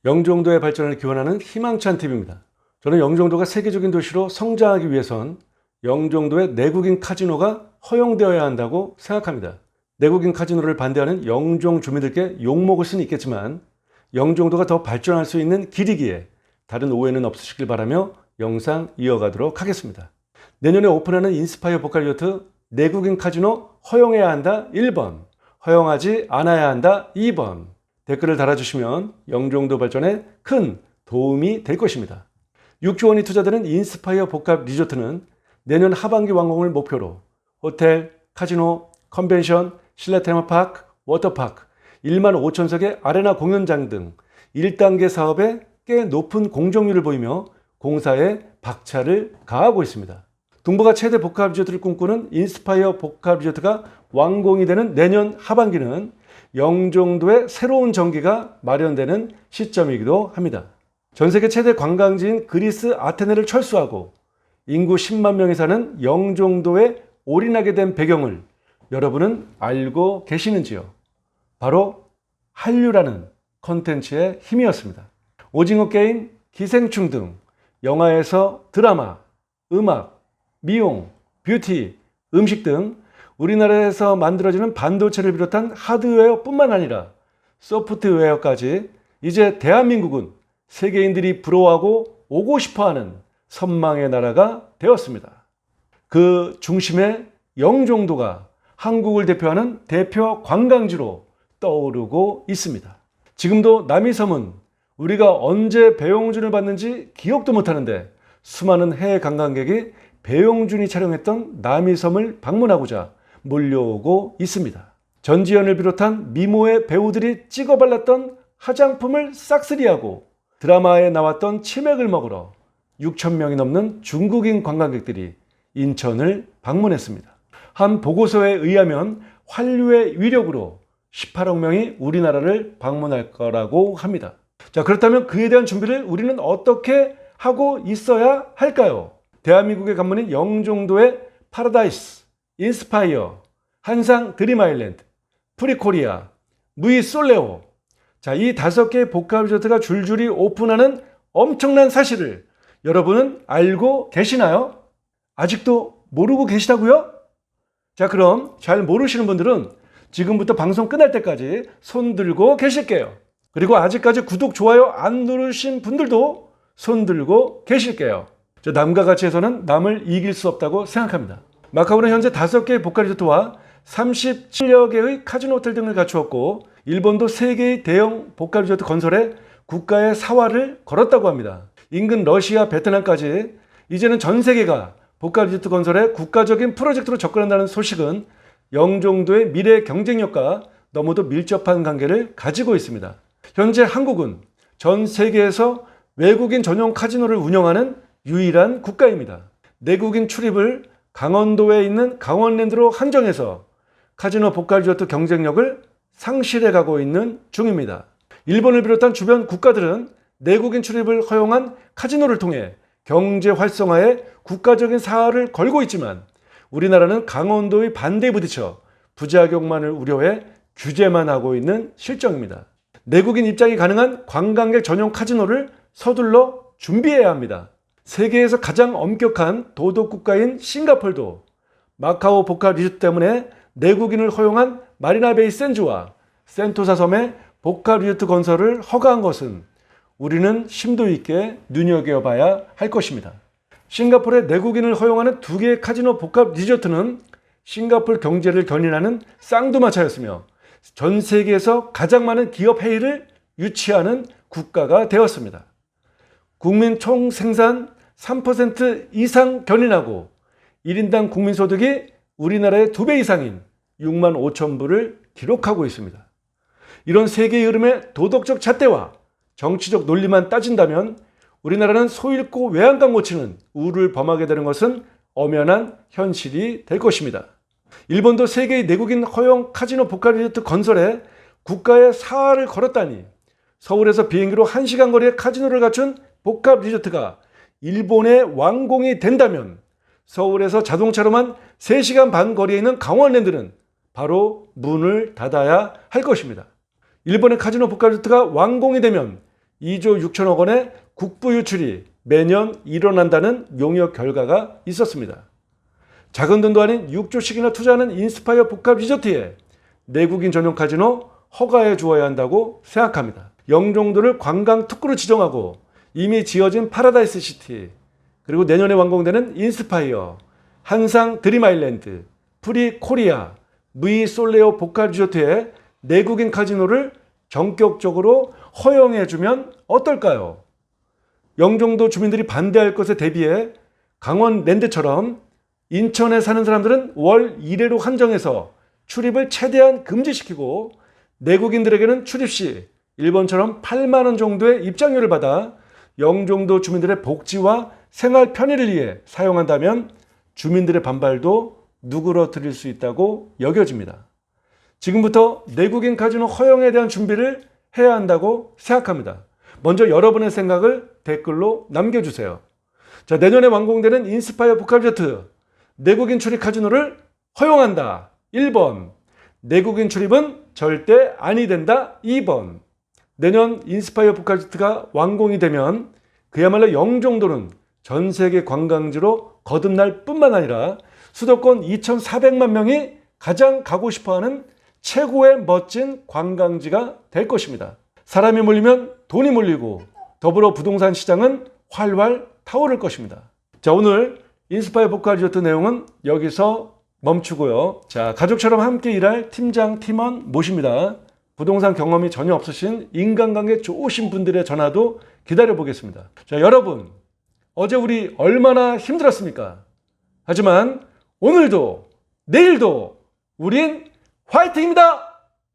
영종도의 발전을 기원하는 희망찬 TV입니다. 저는 영종도가 세계적인 도시로 성장하기 위해선 영종도의 내국인 카지노가 허용되어야 한다고 생각합니다. 내국인 카지노를 반대하는 영종 주민들께 욕먹을 수는 있겠지만 영종도가 더 발전할 수 있는 길이기에 다른 오해는 없으시길 바라며 영상 이어가도록 하겠습니다. 내년에 오픈하는 인스파이어 복합 리조트 내국인 카지노 허용해야 한다 1번, 허용하지 않아야 한다 2번. 댓글을 달아주시면 영종도 발전에 큰 도움이 될 것입니다. 6조 원이 투자되는 인스파이어 복합 리조트는 내년 하반기 완공을 목표로 호텔, 카지노, 컨벤션, 실내 테마파크, 워터파크, 1만 5천석의 아레나 공연장 등 1단계 사업에 꽤 높은 공정률을 보이며 공사에 박차를 가하고 있습니다. 동북아 최대 복합 리조트를 꿈꾸는 인스파이어 복합 리조트가 완공이 되는 내년 하반기는 영종도의 새로운 전기가 마련되는 시점이기도 합니다. 전 세계 최대 관광지인 그리스 아테네를 철수하고 인구 10만 명이 사는 영종도에 올인하게 된 배경을 여러분은 알고 계시는지요? 바로 한류라는 컨텐츠의 힘이었습니다. 오징어 게임, 기생충 등 영화에서 드라마, 음악, 미용, 뷰티, 음식 등 우리나라에서 만들어지는 반도체를 비롯한 하드웨어뿐만 아니라 소프트웨어까지 이제 대한민국은 세계인들이 부러워하고 오고 싶어하는 선망의 나라가 되었습니다. 그 중심에 영종도가 한국을 대표하는 대표 관광지로 떠오르고 있습니다. 지금도 남이섬은 우리가 언제 배용준을 받는지 기억도 못하는데 수많은 해외 관광객이 배용준이 촬영했던 남이섬을 방문하고자 몰려오고 있습니다. 전지현을 비롯한 미모의 배우들이 찍어발랐던 화장품을 싹쓸이하고 드라마에 나왔던 치맥을 먹으러 6천 명이 넘는 중국인 관광객들이 인천을 방문했습니다. 한 보고서에 의하면 한류의 위력으로 18억 명이 우리나라를 방문할 거라고 합니다. 자, 그렇다면 그에 대한 준비를 우리는 어떻게 하고 있어야 할까요? 대한민국의 관문인 영종도의 파라다이스, 인스파이어, 한상 드림 아일랜드, 프리코리아, 무이 솔레오. 자, 이 5개의 복합 리조트가 줄줄이 오픈하는 엄청난 사실을 여러분은 알고 계시나요? 아직도 모르고 계시다고요? 자, 그럼 잘 모르시는 분들은 지금부터 방송 끝날 때까지 손 들고 계실게요. 그리고 아직까지 구독, 좋아요 안 누르신 분들도 손 들고 계실게요. 저 남과 같이 해서는 남을 이길 수 없다고 생각합니다. 마카오는 현재 5개의 복합 리조트와 37여 개의 카지노 호텔 등을 갖추었고 일본도 3개의 대형 복합 리조트 건설에 국가의 사활을 걸었다고 합니다. 인근 러시아, 베트남까지 이제는 전 세계가 복합 리조트 건설에 국가적인 프로젝트로 접근한다는 소식은 영종도의 미래 경쟁력과 너무도 밀접한 관계를 가지고 있습니다. 현재 한국은 전 세계에서 외국인 전용 카지노를 운영하는 유일한 국가입니다. 내국인 출입을 강원도에 있는 강원랜드로 한정해서 카지노 복합 리조트 경쟁력을 상실해 가고 있는 중입니다. 일본을 비롯한 주변 국가들은 내국인 출입을 허용한 카지노를 통해 경제 활성화에 국가적인 사활을 걸고 있지만 우리나라는 강원도의 반대에 부딪혀 부작용만을 우려해 규제만 하고 있는 실정입니다. 내국인 입장이 가능한 관광객 전용 카지노를 서둘러 준비해야 합니다. 세계에서 가장 엄격한 도덕국가인 싱가포르도 마카오 복합 리조트 때문에 내국인을 허용한 마리나베이 샌즈와 센토사 섬의 복합 리조트 건설을 허가한 것은 우리는 심도 있게 눈여겨봐야 할 것입니다. 싱가포르의 내국인을 허용하는 2개의 카지노 복합 리조트는 싱가포르 경제를 견인하는 쌍두마차였으며 전 세계에서 가장 많은 기업 해이를 유치하는 국가가 되었습니다. 국민 총 생산 3% 이상 견인하고 1인당 국민소득이 우리나라의 2배 이상인 6만 5천 불을 기록하고 있습니다. 이런 세계의 흐름의 도덕적 잣대와 정치적 논리만 따진다면 우리나라는 소잃고 외양간 고치는 우를 범하게 되는 것은 엄연한 현실이 될 것입니다. 일본도 세계의 내국인 허용 카지노 복합 리조트 건설에 국가의 사활을 걸었다니 서울에서 비행기로 1시간 거리의 카지노를 갖춘 복합 리조트가 일본에 완공이 된다면 서울에서 자동차로만 3시간 반 거리에 있는 강원랜드는 바로 문을 닫아야 할 것입니다. 일본의 카지노 복합 리조트가 완공이 되면 2조 6천억 원의 국부 유출이 매년 일어난다는 용역 결과가 있었습니다. 작은 돈도 아닌 6조씩이나 투자하는 인스파이어 복합 리조트에 내국인 전용 카지노 허가해 주어야 한다고 생각합니다. 영종도를 관광 특구로 지정하고 이미 지어진 파라다이스 시티, 그리고 내년에 완공되는 인스파이어, 한상 드림 아일랜드, 프리 코리아, 무이 솔레오 복합 리조트에 내국인 카지노를 전격적으로 허용해주면 어떨까요? 영종도 주민들이 반대할 것에 대비해 강원랜드처럼 인천에 사는 사람들은 월 1회로 한정해서 출입을 최대한 금지시키고 내국인들에게는 출입 시 일본처럼 8만 원 정도의 입장료를 받아 영종도 주민들의 복지와 생활 편의를 위해 사용한다면 주민들의 반발도 누그러뜨릴 수 있다고 여겨집니다. 지금부터 내국인 카지노 허용에 대한 준비를 해야 한다고 생각합니다. 먼저 여러분의 생각을 댓글로 남겨주세요. 자, 내년에 완공되는 인스파이어 복합 리조트, 내국인 출입 카지노를 허용한다. 1번. 내국인 출입은 절대 아니 된다. 2번. 내년 인스파이어 복합 리조트가 완공이 되면 그야말로 영종도는 전 세계 관광지로 거듭날 뿐만 아니라 수도권 2,400만 명이 가장 가고 싶어하는 최고의 멋진 관광지가 될 것입니다. 사람이 몰리면 돈이 몰리고 더불어 부동산 시장은 활활 타오를 것입니다. 자, 오늘 인스파이어 복합 리조트 내용은 여기서 멈추고요. 자, 가족처럼 함께 일할 팀장, 팀원 모십니다. 부동산 경험이 전혀 없으신 인간관계 좋으신 분들의 전화도 기다려 보겠습니다. 자, 여러분, 어제 우리 얼마나 힘들었습니까? 하지만 오늘도 내일도 우린 화이팅입니다!